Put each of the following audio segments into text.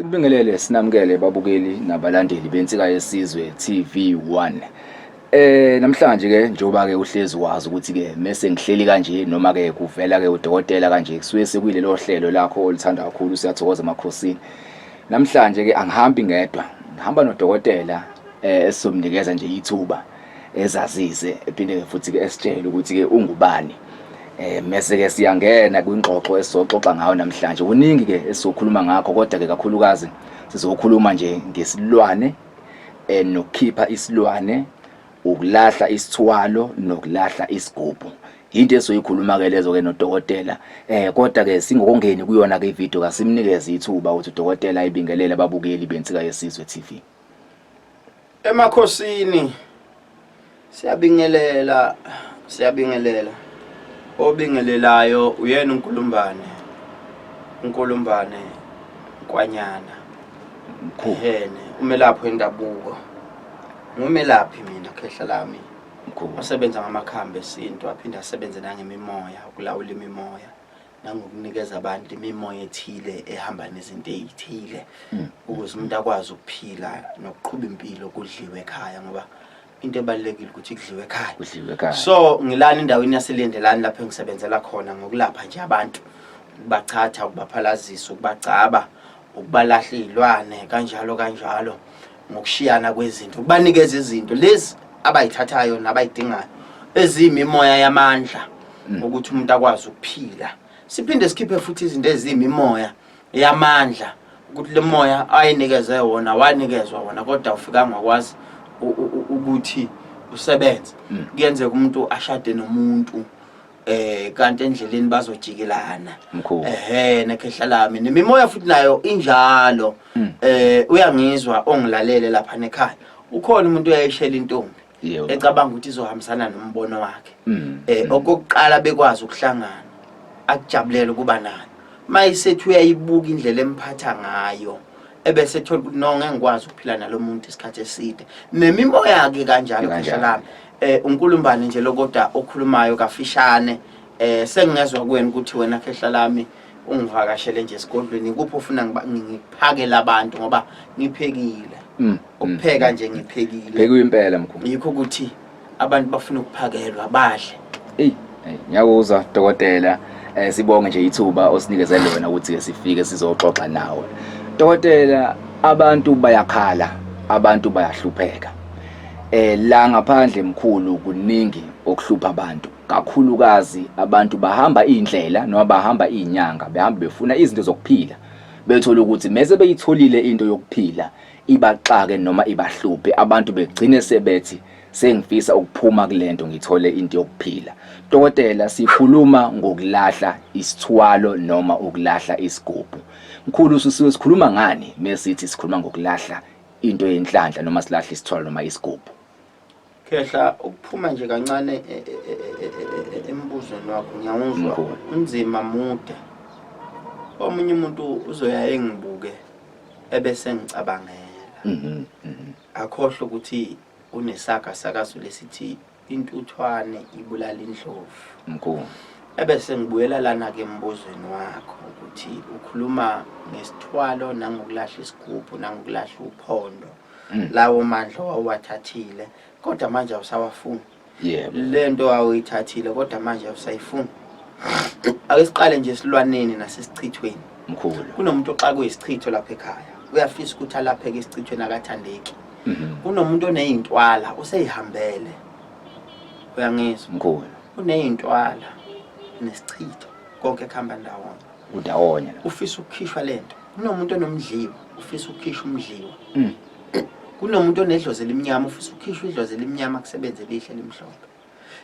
Sibingelele sinamukele babukeli nabalandeli bensika yesizwe TV1. Namhlanje ke njoba ke uhlezi wazi ukuthi ke mase ngihleli kanje noma ke kuvela ke udokotela kanje kusuke sekuyilelo hlelo lakho olithanda kakhulu siyathokoza emakhosini. Namhlanje ke angihambi ngedwa, ngihamba nodokotela esizomnikeza nje ithuba ezazise ephinde futhi ke esitshela ukuthi ke ungubani. Mase ke siyangena kwingxoxo esizoxoxa ngayo namhlanje. Kuningi ke esizokhuluma ngakho kodwa ke kakhulukazi sizokhuluma nje ngesilwane nokukhipha isilwane, ukulahla isithwalo nokulahla isigubhu. Into esizoyikhuluma ke lezo ke nodokotela. Kodwa ke singokongeni kuyona ke ivideo kasimnikeze ithuba ukuthi udokotela ayibingelele ababukeli bensika yesizwe TV. Emakhosini siyabingelela obingelelayo uyena uNkulumbane Nkwanyana mkhulu umelaphi wendabuko. Ngumelaphi mina khehla lami mkhulu, asebenza ngamakhambi esintu aphinda asebenze nangemimoya, ukulawula imimoya nangokunikeza abantu imimoya ethile ehamba nezinto ezithile ukuze umuntu akwazi ukuphila nokuqhubha impilo kudliwe ekhaya, ngoba into ebalekile ukuthi kudliwe ekhaya. So ngilana endaweni yaselendelani lapho engisebenzela khona ngokulapha nje abantu, ukubachatha, ukubaphalazisa, ukubagcaba, ukubalahla izilwane kanjalo ngokushiyana kwezinto, ukubanikeza izinto lezi abayithathayo nabayidingayo ezimimoya yamandla ukuthi umuntu akwazi ukuphila. Siphinde sikhiphe futhi izinto ezimimoya yamandla ukuthi le moya ayinikeze wona wanikezwa wona kodwa ufika ngakwazi ukuthi usebenze. Kuyenzeka umuntu ashade nomuntu kanti endleleni bazojikelana nekhehla lami nemimoya futhi nayo injalo. Uyangizwa ongilalele lapha nekhaya, ukhona umuntu uyayishela intombi ecabanga ukuthi izohambisana nombono wakhe. Okokuqala bekwazi ukuhlangana akujabulela ukuba nayo, mayisethi uyayibuka indlela emphatha ngayo ebese thola ukuthi no ngeke ngikwazi ukuphila nalomuntu isikhathi eside. Nemimoya yake kanjalo khehla lami. uNkulumbane nje lokodwa okhulumayo kafishane. Sengingezwe kuwena ukuthi wena khehla lami ungivakashele nje esigodlweni, kuphi ufuna ngiphakela abantu ngoba ngiphekile. Ukupheka nje ngiphekile. Pheka impela mkhulu. Yikho ukuthi abantu bafuna ukuphakelwa badle. Ngiyakuzwa dokotela. Sibonge nje ithuba osinikeze lona ukuthi ke sifike sizoxoxa nawe. Dokotela, abantu bayakhala, abantu bayahlupheka. La ngaphandle mkhulu kuningi okuhlupha abantu. Kakhulukazi abantu bahamba indlela noma bahamba izinyanga, behamba befuna izinto zokuphila. Bethola ukuthi mase beyitholile into yokuphila ibaxake noma ibahluphe, abantu begcine sebethi sengifisa ukuphuma kulento ngithole into yokuphila. Dokotela, sikhuluma ngokulahla isithwalo noma ukulahla isigubhu. Mkhulu sikhuluma ngani mesithi sikhuluma ngokulahla into yenhlanhla noma silahla isithwalo noma isigubhu? Khehla ukuphuma nje kancane embuzweni wakho ngiyawuzwa unzima mude. Omunye umuntu uzoya engibuke ebese ngicabangela. Akhohle ukuthi unesaka sakazo lesithi intuthwane ibulala indlovu mkhulu. Ebese ngibuyela lana ke embuzweni wakho ukuthi ukhuluma ngesithwalo nangokulahla isigubhu nangokulahla uphondo. Lawo mandla wawathathile kodwa manje awusawafuni. Lento awuyithathile kodwa manje awusayifuni. Ake siqale nje esilwaneni nasesichithweni mkhulu. Kunomuntu xa kuyisichitho lapha ekhaya uyafisa ukuthi alapheke isichithweni akathandeki. Kunomuntu onezintwala useyihambele, uyangizwa mkhulu, unezintwala nesichitho konke kuhamba ndawonye. Ufisa ukukhishwa lento. Kunomuntu onomdliwa ufisa ukukhishwa umdliwa. Kunomuntu onedlozi elimnyama ufisa ukukhishwa idlozi elimnyama kusebenze lihle limhlophe.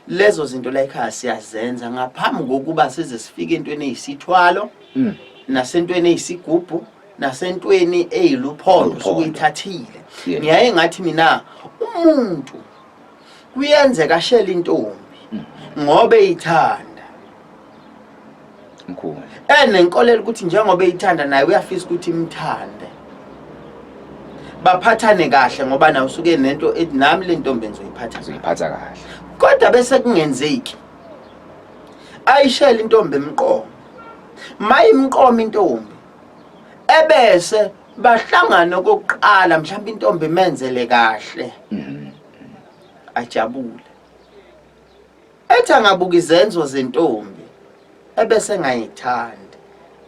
Lezo zinto la ekhaya siyazenza ngaphambi kokuba size sifike entweni ezisithwalo nasentweni ezisigubhu nasentweni eziluphondo sokuyithathile. Ngiyaye ngathi mina umuntu kuyenzeka ashela intombi ngoba eyithanda mkhulu. Nenkolelo ukuthi njengoba eyithanda naye uyafisa ukuthi imthande. Baphathane kahle ngoba nawe usuke nento ethi nami le ntombi enzoyiphatha kahle. Kodwa bese kungenzeki ayishela intombi emqomo. Mayimqoma intombi ebese bahlangana kokuqala mhlawumbe intombi imenzele kahle ajabule ethi angabuka izenzo zentombi ebese ngayithandi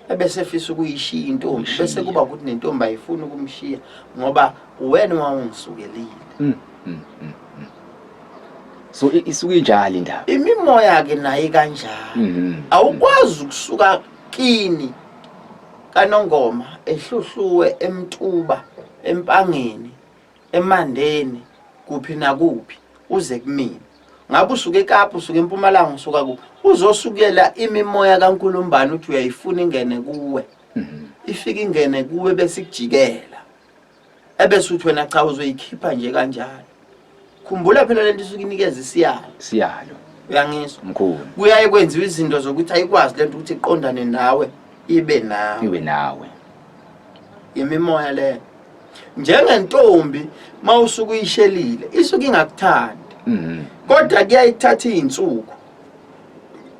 ebese efisa ukuyishiya intombi bese kuba ukuthi nentombi ayifuni ukumshiya ngoba wena wawungisukelile. So isuke njalo indaba. Imimoya ke naye kanjalo. Awukwazi ukusuka kini kaNongoma ehluhluwe emtuba empangeni emandeni kuphi nakuphi uze kumina. Ngabe usuke eKapa usuke eMpumalanga usuka kuphi uzosukela imimoya kaNkulumbani uthi uyayifuna ingene kuwe. Ifika ingene kuwe bese ikujikela. Ebese uthi wena cha uzoyikhipha nje kanjalo. Khumbula phela lento isuke inikeza siyalo. Uyangizwa Mkhulu. Kuyaye kwenziwa izinto zokuthi ayikwazi lento ukuthi iqondane nawe ibe nawe. Imimoya le njengentombi mawusuka uyishelile isuke ingakuthandi. Kodwa kuyayithatha izinsuku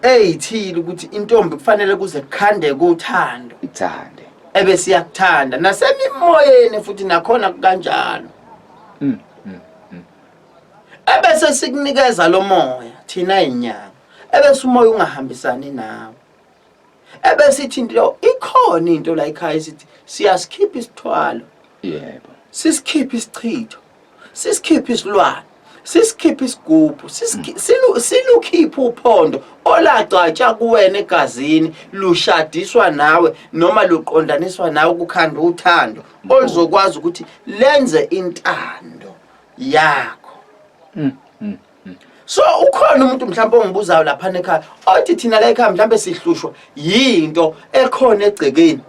eyithile ukuthi intombi kufanele kuze kukhande kuthando ithande ebese iyakuthanda nasemimoyeni futhi nakhona kanjalo. Ebese sikunikeza lo moya thina inyanga ebese umoya ungahambisani nawe ebese ithi into ikhona into la ekhaya sithi siyasikhipa isithwalo. Yebo. Sisikhipha isichitho sisikhipha isilwane sisikhipha isigubhu silukhipha uphondo olagcatsha kuwena egazini lushadiswa nawe noma luqondaniswa nawe kukhanda uthando oluzokwazi ukuthi lenze intando yakho. So ukhona umuntu mhlawumbe ongibuzayo lapha ekhaya othi thina la ekhaya mhlawumbe sihlushwa yinto ekhona egcekeni.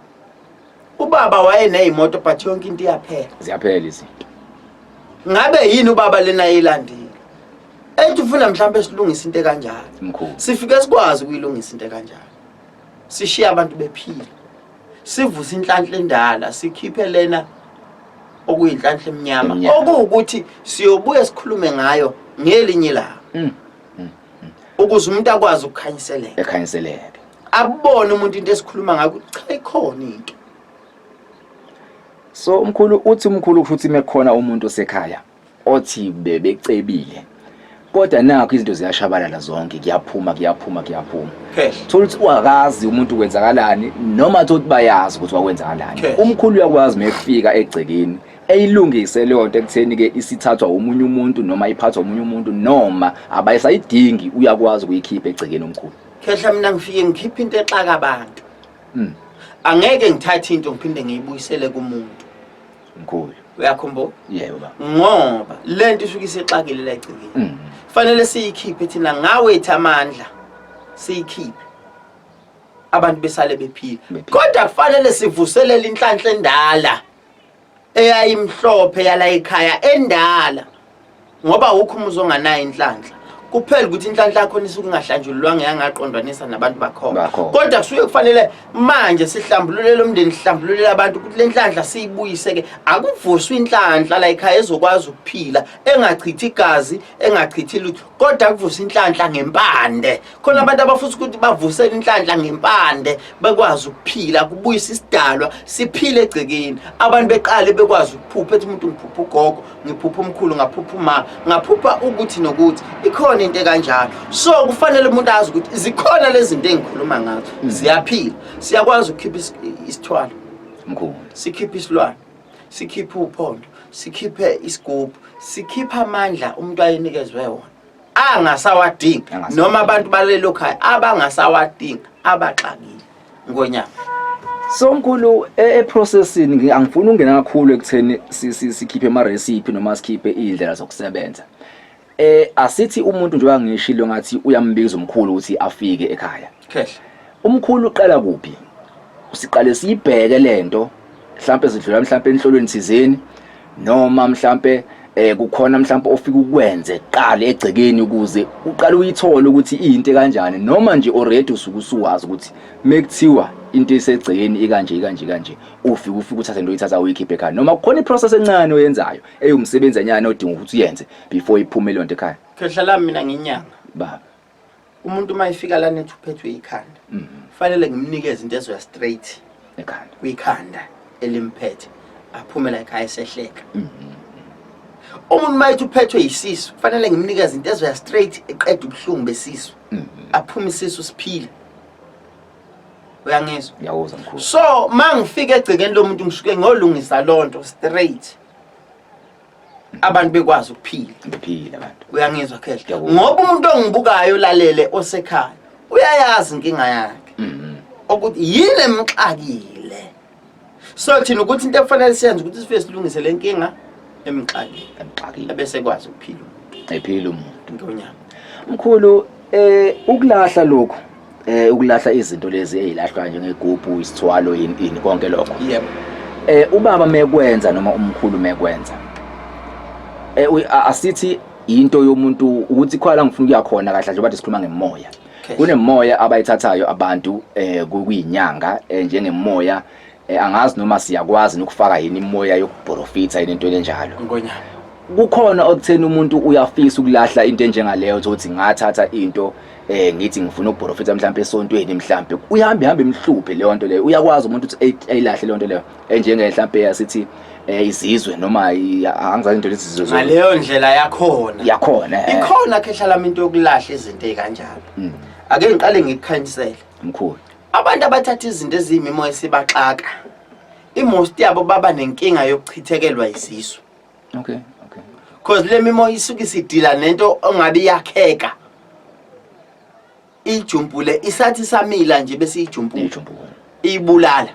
Ubaba wayenezimoto but yonke into iyaphela. Ziyaphela izinto. Ngabe yini ubaba lena ayilandile? Ethi ufuna mhlawumbe silungise into kanjalo. Mkhulu. Sifike sikwazi ukuyilungisa into kanjalo. Sishiya abantu bephila. Sivusa inhlanhla endala, sikhiphe lena okuyinhlanhla eminyama. Okuwukuthi siyobuye sikhulume ngayo ngelinye la. Ukuze umuntu akwazi ukukhanyiseleka. Ekhanyiseleke. Abone umuntu into esikhuluma ngayo cha ikhona into. So umkhulu futhi mekhona umuntu osekhaya othi bebecebile kodwa nakho izinto ziyashabalala zonke kuyaphuma. Thola ukuthi wakazi umuntu kwenzakalani noma thothi bayazi ukuthi wakwenzakalani. Umkhulu uyakwazi mekufika egcekeni eyilungise leyo nto ekutheni ke isithathwa umunye umuntu noma iphathwa umunye umuntu noma abayisayidingi uyakwazi ukuyikhipha egcekeni umkhulu. Khehla mina ngifike ngikhipha into exaka abantu. Angeke ngithathe into ngiphinde ngiyibuyisele kumuntu. Mkhulu. Uyakhumbula? Yebo baba. Ngoba lento isuke isexakile la egcekeni. Fanele siyikhiphe thina ngawethu amandla. Siyikhiphe. Abantu besale bephila. Kodwa kufanele sivuselele inhlanhla endala. Eyayimhlophe yala ekhaya endala. Ngoba ukho umuzo onganayo inhlanhla. Kuphela ukuthi inhlanhla yakho isuke ingahlanjululwanga yangaqondwanisa nabantu bakhona. Kodwa kusuke kufanele manje sihlambulule lo mndeni sihlambulule abantu ukuthi lenhlanhla siyibuyise ke akuvuswa inhlanhla la ekhaya ezokwazi ukuphila engachithi igazi engachithi lutho kodwa kuvuswa inhlanhla ngempande khona abantu abafuna ukuthi bavusele inhlanhla ngempande bekwazi ukuphila kubuyisa isidalwa siphile egcekeni abantu beqale bekwazi ukuphupha ethi umuntu ngiphupha ugogo ngiphupha umkhulu ngaphupha uma ngaphupha ukuthi nokuthi ikhona into kanjalo. So kufanele umuntu azi ukuthi zikhona lezi zinto engikhuluma ngazo ziyaphila. Siyakwazi ukukhipha isithwalo mkhulu. Sikhipha isilwane, sikhipha uphondo, sikhiphe isigubhu, sikhipha amandla umuntu ayinikezwe wona. Angasawadingi noma abantu balelo khaya abangasawadingi abaxakile ngonyama. So mkhulu processing angifuni ungena kakhulu ekutheni sikhiphe ama recipe noma sikhiphe indlela zokusebenza. Asithi umuntu nje wangishilo ngathi uyambiza umkhulu ukuthi afike ekhaya. Khehla. Umkhulu uqala kuphi? Usiqale siyibheke lento mhlambe sidlula mhlambe enhlolweni thizeni noma mhlambe kukhona mhlambe ofika ukwenze qale egcekeni ukuze uqale uyithole ukuthi into kanjani noma nje already usuwazi ukuthi mekuthiwa into esegcekeni ikanje ufika uthathe into uyithatha uyikhiphe ekhaya noma kukhona iprocess encane oyenzayo eyumsebenzi enyane odinga ukuthi uyenze before iphume le nto ekhaya. Khehla la mina nginyanga baba umuntu mayifika la nethi uphethwe ikhanda fanele ngimnikeze into ezoya straight ekhanda kwikhanda elimphethe aphume la ekhaya esehleka. Umuntu mayithi uphethwe yisisu kufanele ngimnikeze into ezoya straight eqeda ubuhlungu besisu. Aphume isisu siphile. Uyangizwa? Ngiyawuzwa mkhulu. So mangifika egcekeni lomuntu ngisuke ngolungisa lonto straight. Abantu bekwazi ukuphila. Ngiphila abantu. Uyangizwa khehla? Ngoba umuntu ongibukayo lalele osekhaya uyayazi inkinga yakhe. Ukuthi yini emxakile. So thina ukuthi into efanele siyenze ukuthi sifike silungise le nkinga emxakile. Bese kwazi ukuphila. Ephila umuntu. Ngonyaka. Mkhulu ukulahla lokho ukulahla izinto lezi ezilahlwa njengegubhu isithwalo ini konke lokho. Yebo. Ubaba mekwenza noma umkhulu mekwenza. Asithi into yomuntu ukuthi khona ngifuna ukuya khona kahle nje bathi sikhuluma ngemoya. Kunemoya abayithathayo abantu kuyinyanga njengemoya angazi noma siyakwazi ukufaka yini imoya yokuprofita yini into enjalo. Ngonyaka. Kukhona okuthena umuntu uyafisa ukulahla into enjengaleyo ukuthi ngathatha into ngithi ngifuna ukuprofita mhlawumbe esontweni mhlawumbe uyahambe emhluphe leyo nto leyo uyakwazi umuntu ukuthi ayilahle leyo nto leyo njenge mhlawumbe yasithi izizwe noma angizazi into lezizwe ngaleyo ndlela yakhona ikhona khehla lami into yokulahla izinto ezikanjalo. Ake ngiqale ngikukhanyisele mkhulu abantu abathatha izinto ezimimoya sibaxaka imost yabo baba nenkinga yokuchithekelwa isisu. Okay. Because le mimoya isuke isidila nento ongabe yakheka ijumpule isathi samila nje bese ijumpule ibulala.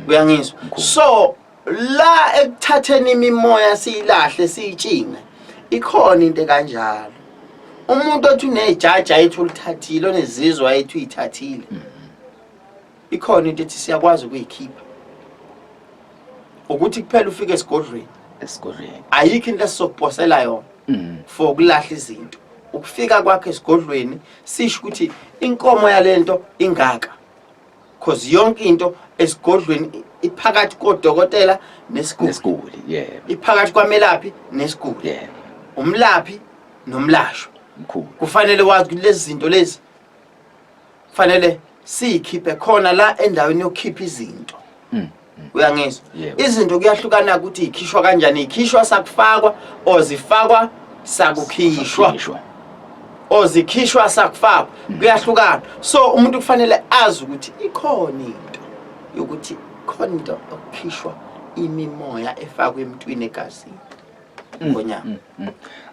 Uyangizwa? So la ekuthatheni imimoya siyilahle siyitshinge ikhona into kanjalo. Umuntu othi unejaja ethu ulithathile onezizwa ethu uyithathile ikhona into ethi siyakwazi ukuyikhipha ukuthi kuphela ufike esigodlweni. Ayikho into esizokuphosela yona for ukulahla izinto. Ukufika kwakhe esigodlweni sisho ukuthi inkomo yalento ingaka because yonke into esigodlweni iphakathi kodokotela nesiguli. Iphakathi kwamelaphi nesiguli. Umlaphi nomlasho. Kufanele wazi ukuthi lezi zinto lezi kufanele siyikhiphe khona la endaweni yokukhipha izinto. Uyangizwa? Izinto kuyahlukana ukuthi ikhishwa kanjani. Ikhishwa sakufakwa ozifakwa sakukhishwa. Ozikhishwa sakufakwa kuyahlukana. So umuntu kufanele azi ukuthi ikhona into yokuthi khona into okukhishwa imimoya efakwe emntwini egazini. Ngonyaka.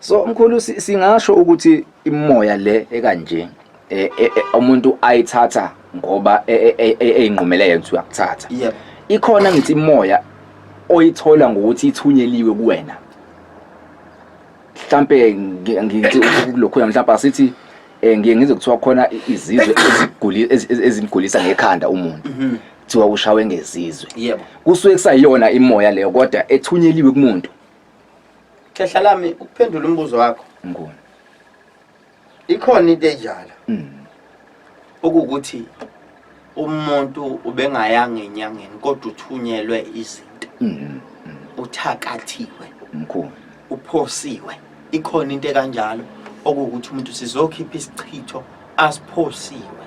So mkhulu singasho ukuthi imoya le ekanje umuntu ayithatha ngoba eyinqumele yena uyakuthatha. Yebo. Ikhona ngithi imoya oyithola ngokuthi ithunyeliwe kuwena. Mhlambe ngithi lokho mhlawumbe asithi ngiye ngize kuthiwa khona izizwe ezimgulisa ngekhanda umuntu. Kuthiwa ushawe ngezizwe. Yebo. Kusuke kusayiyona imoya leyo kodwa ethunyeliwe kumuntu. Khehla lami ukuphendula umbuzo wakho. Ngone. Ikhona into enjalo. Ukuthi umuntu ubengayanga enyangeni kodwa uthunyelwe izinto. Uthakathiwe. Mkhulu. Uphosiwe. Ikhona into kanjalo ukuthi umuntu sizokhipha isichitho asiphosiwe.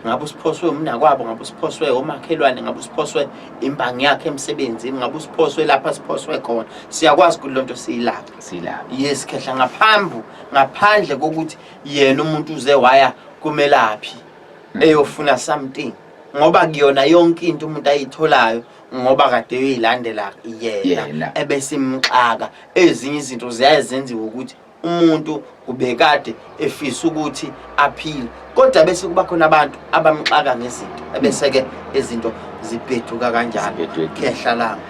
Ngabe usiphoswe umnakwabo, ngabe usiphoswe omakhelwane, ngabe usiphoswe imbangi yakhe emsebenzini, ngabe usiphoswe lapha siphoswe khona. Siyakwazi ukuthi lonto siyilapha. Yes khehla ngaphandle kokuthi yena umuntu uze waya kumelaphi eyofuna something ngoba kuyona yonke into umuntu ayitholayo ngoba kade uyilandela yena ebesimxaka. Ezinye izinto ziyazenziwa ukuthi umuntu ubekade efisa ukuthi aphile kodwa bese kuba khona abantu abamxaka ngezinto ebese ke izinto zibheduka kanjalo. Khehla lami.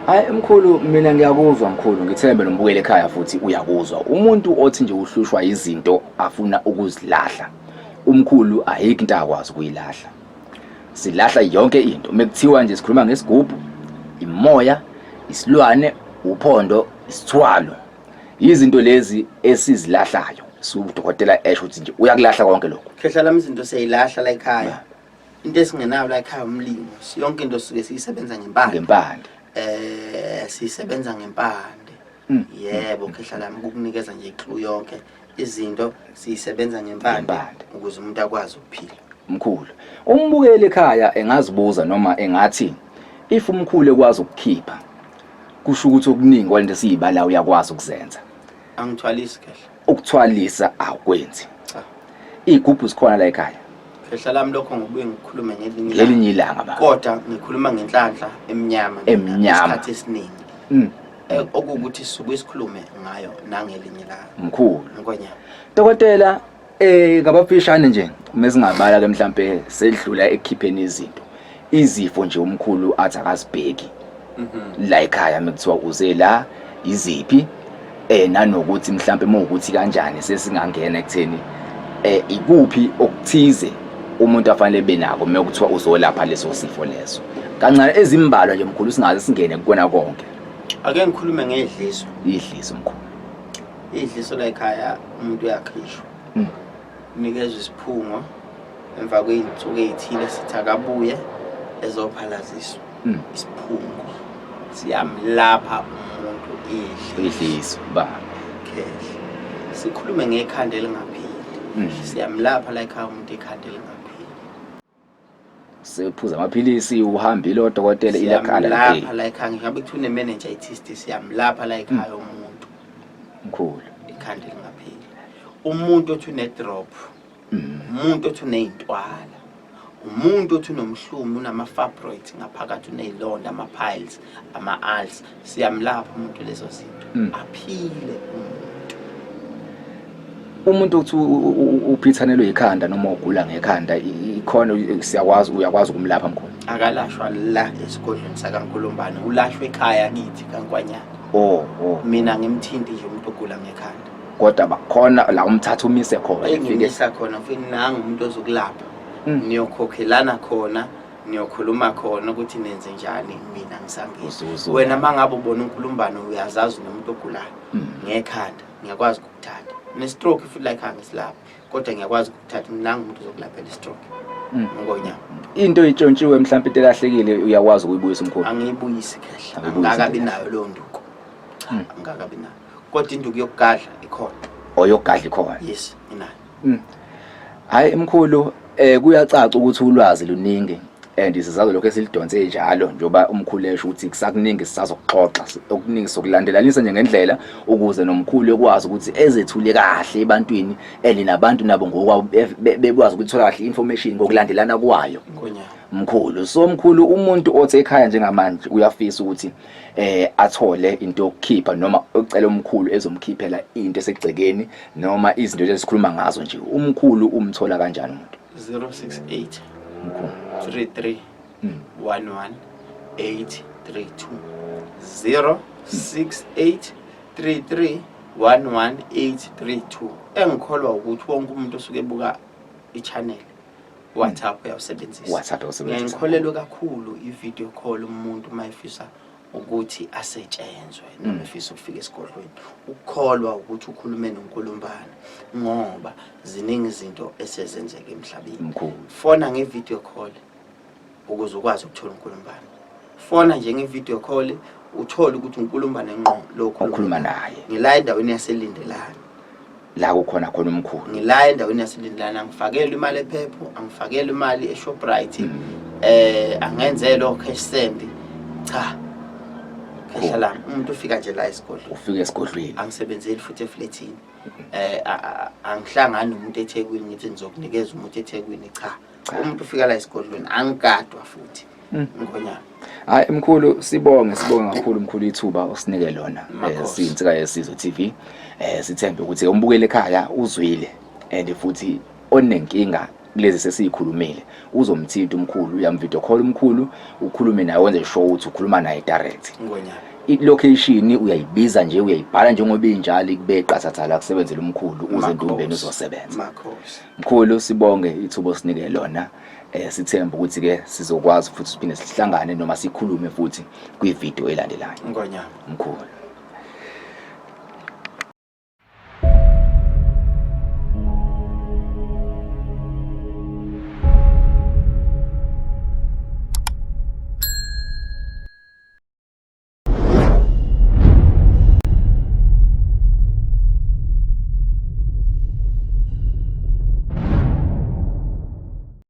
Hayi mkhulu mina ngiyakuzwa mkhulu ngithembe nombukele ekhaya futhi uyakuzwa. Umuntu othi nje uhlushwa izinto afuna ukuzilahla. Umkhulu ayikho into akwazi ukuyilahla. Silahla yonke into. Mekuthiwa nje sikhuluma ngesigubhu, imoya, isilwane, uphondo, isithwalo. Izinto lezi esizilahlayo. Udokotela esho ukuthi nje uyakulahla konke lokho. Khehla lami izinto seyilahla la ekhaya. Into esingenayo la ekhaya umlimo. Yonke into sike siyisebenza ngempande. Sisebenza ngempande. Yebo khehla lami ukukunikeza nje iclue yonke izinto siyisebenza ngempande ukuze umuntu akwazi ukuphila. Mkhulu umbukele ekhaya engazibuza noma engathi if umkhulu ekwazi ukukhipha kusho ukuthi okuningi kwalento siyibala uyakwazi ukuzenza. Angithwalisi kahle. Ukuthwalisa awukwenzi. Cha. Igubhu zikhona la ekhaya. Khehla lami lokho ngobuye ngikhulume ngelinye ilanga ba. Kodwa ngikhuluma ngenhlanhla emnyama isikhathi esiningi. Okuwukuthi sisuke sikhulume ngayo nangelinye la. Mkhulu. Ngonyama. Dokotela ngabafishane nje mesingabala ke mhlambe sedlula ekukhipheni izinto. Izifo nje umkhulu athi akasibheki. La ekhaya mekuthiwa uze la iziphi nanokuthi mhlambe mawukuthi kanjani sesingangena ekutheni ikuphi okuthize umuntu afanele benako mekuthiwa uzolapha leso sifo leso. Kancane ezimbalwa nje mkhulu singaze singene kukona konke. Ake ngikhulume ngedliso. Idliso mkhulu. Idliso la ekhaya umuntu uyakhishwa. Nikezwe isiphungo emva kwey'nsuku ey'thile sithi akabuye ezophalaziswa. Isiphungo siyamlapha umuntu idliso ba. Khehla. Sikhulume ngekhanda elingapheli. Siyamlapha la ekhaya umuntu ikhanda elingapheli. Sephuza amaphilisi uhambile odokotela ilakhanda lipheli. Lapha la ekhaya ngiyabe kuthi une-meningitis siyamlapha la ekhaya umuntu. Mkhulu. Ikhanda elingapheli. Umuntu othi une-drop. Umuntu othi uney'ntwala. Umuntu othi unomhlumu unama-fibroids ngaphakathi uney'londa ama-piles ama-ulcers siyamlapha umuntu lezo zinto aphile umuntu othi uphithanelwe ikhanda noma ugula ngekhanda ikhona uyakwazi ukumlapha mkhulu akalashwa la esigodlweni sakaNkulumbane ulashwe ekhaya kithi kaNkwanyana mina ngimthindi nje umuntu ogula ngekhanda kodwa bakhona la umthatha umise khona ngimisa khona futhi nangu umuntu ozokulapha niyokhokhelana khona niyokhuluma khona ukuthi nenze njani mina ngisangizwe wena mangabe ubona uNkulumbane uyazazi nomuntu ogulayo ngekhanda ngiyakwazi ukuthatha ne-stroke if like angisilapha kodwa ngiyakwazi ukuthatha nangu umuntu ozokulapha le-stroke ngonyama into itshontshiwe mhlawumbe into elahlekile uyakwazi ukuyibuyisa umkhulu angiyibuyisi kahle angakabi nayo leyo nduku angakabi nayo kodwa induku yokugadla ikhona oyokugadla ikhona yes inayo hayi mkhulu kuyacaca ukuthi ulwazi luningi and sizazo lokho esilidonse njalo njoba umkhulesho ukuthi kusakuningi sisazoxoxa okuningi sokulandelanisa nje ngendlela ukuze nomkhulu ekwazi ukuthi ezethule kahle ebantwini nabantu nabo ngokwabo bekwazi ukuthola kahle information ngokulandelana kwayo mkhulu so mkhulu umuntu othe ekhaya njengamanje uyafisa ukuthi athole into yokukhipha noma ucela umkhulu ezomkhiphela into esegcekeni noma izinto ezisikhuluma ngazo nje umkhulu umthola kanjani umuntu 068 33 11 832 068 33 11 832 engikholwa ukuthi wonke umuntu osuke ebuka i-channel WhatsApp uyawusebenzisa ngikholelwe kakhulu i-video call umuntu mayefisa ukuthi asetshenzwe noma efisa ukufika esigodlweni ukukholwa ukuthi ukhulume noNkulumbane ngoba ziningi izinto esezenzeke emhlabeni fona nge-video call ukuze ukwazi ukuthola uNkulumbane fona nje nge-video call uthole ukuthi uNkulumbane ngqo lokho ukhuluma naye ngila endaweni yaselindelana la kukhona khona umkhulu ngila endaweni yaselindelana angifakele imali ephepho angifakele imali eShoprite angenzelo cash send cha khehla umuntu ufika nje la esigodlweni ufika esigodlweni angisebenzeli futhi eflatini angihlangani nomuntu eThekwini ngithi ngizokunikeza umuntu eThekwini cha umuntu ufika la esigodlweni angigadwa futhi ngonyama hayi mkhulu sibonge kakhulu mkhulu ithuba osinike lona siyinsika yeSizwe TV sithembe ukuthi umbukele ekhaya uzwile and futhi onenkinga lezi sesiyikhulumile uzomthinta umkhulu uyamvideo call umkhulu ukhulume naye wenze sure ukuthi ukhuluma naye direct ngonyama i-location uyayibiza nje uyayibhala njengoba injalo ikube qathatha la kusebenzela umkhulu uze ntombeni uzosebenza mkhulu sibonge ithuba osinike lona sithemba ukuthi ke sizokwazi futhi siphinde sihlangane noma sikhulume futhi kwi-video elandelayo ngonyama mkhulu